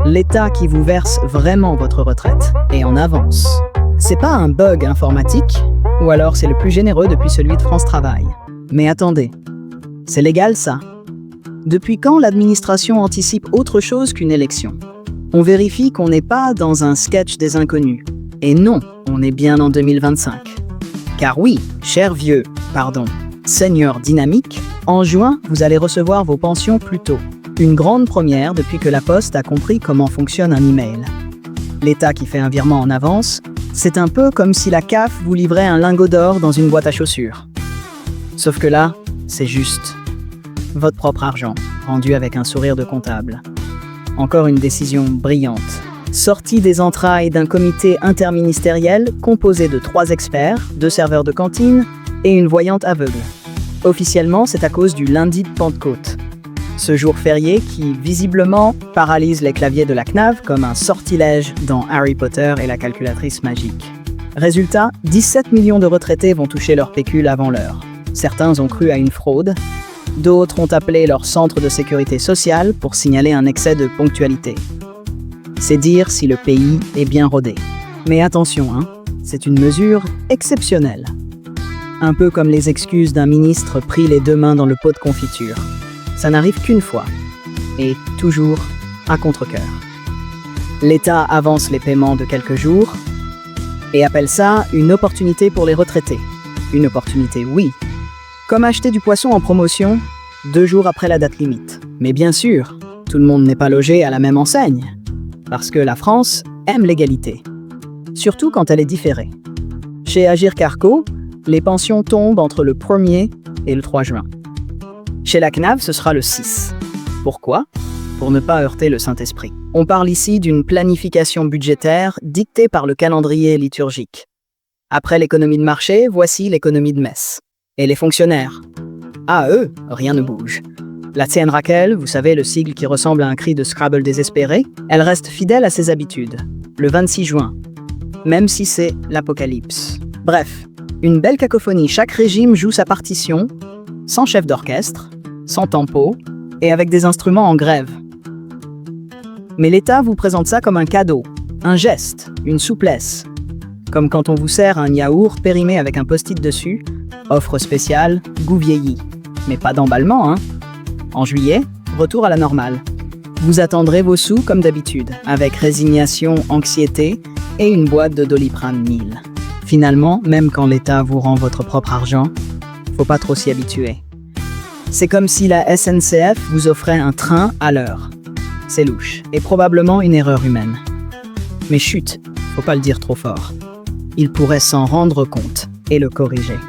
l'État qui vous verse vraiment votre retraite, et en avance. C'est pas un bug informatique, ou alors c'est le plus généreux depuis celui de France Travail. Mais attendez, c'est légal ça? Depuis quand l'administration anticipe autre chose qu'une élection? On vérifie qu'on n'est pas dans un sketch des inconnus. Et non, on est bien en 2025. Car oui, seigneur dynamique, en juin, vous allez recevoir vos pensions plus tôt. Une grande première depuis que la Poste a compris comment fonctionne un email. L'État qui fait un virement en avance, c'est un peu comme si la CAF vous livrait un lingot d'or dans une boîte à chaussures. Sauf que là, c'est juste votre propre argent, rendu avec un sourire de comptable. Encore une décision brillante, sortie des entrailles d'un comité interministériel composé de 3 experts, 2 serveurs de cantine et une voyante aveugle. Officiellement, c'est à cause du lundi de Pentecôte. Ce jour férié qui, visiblement, paralyse les claviers de la CNAV comme un sortilège dans Harry Potter et la calculatrice magique. Résultat, 17 millions de retraités vont toucher leur pécule avant l'heure. Certains ont cru à une fraude, d'autres ont appelé leur centre de sécurité sociale pour signaler un excès de ponctualité. C'est dire si le pays est bien rodé. Mais attention, c'est une mesure exceptionnelle. Un peu comme les excuses d'un ministre pris les 2 mains dans le pot de confiture. Ça n'arrive qu'une fois, et toujours à contre-cœur. L'État avance les paiements de quelques jours et appelle ça une opportunité pour les retraités. Une opportunité, oui. Comme acheter du poisson en promotion 2 jours après la date limite. Mais bien sûr, tout le monde n'est pas logé à la même enseigne. Parce que la France aime l'égalité. Surtout quand elle est différée. Chez Agir Carco, les pensions tombent entre le 1er et le 3 juin. Chez la CNAV, ce sera le 6. Pourquoi? Pour ne pas heurter le Saint-Esprit. On parle ici d'une planification budgétaire dictée par le calendrier liturgique. Après l'économie de marché, voici l'économie de messe. Et les fonctionnaires? À eux, rien ne bouge. La tienne Raquel, vous savez, le sigle qui ressemble à un cri de Scrabble désespéré, elle reste fidèle à ses habitudes. Le 26 juin. Même si c'est l'apocalypse. Bref, une belle cacophonie. Chaque régime joue sa partition, sans chef d'orchestre, sans tempo, et avec des instruments en grève. Mais l'État vous présente ça comme un cadeau, un geste, une souplesse. Comme quand on vous sert un yaourt périmé avec un post-it dessus, offre spéciale, goût vieilli. Mais pas d'emballement, En juillet, retour à la normale. Vous attendrez vos sous comme d'habitude, avec résignation, anxiété et une boîte de Doliprane 1000. Finalement, même quand l'État vous rend votre propre argent, faut pas trop s'y habituer. C'est comme si la SNCF vous offrait un train à l'heure. C'est louche, et probablement une erreur humaine. Mais chut, faut pas le dire trop fort. Il pourrait s'en rendre compte et le corriger.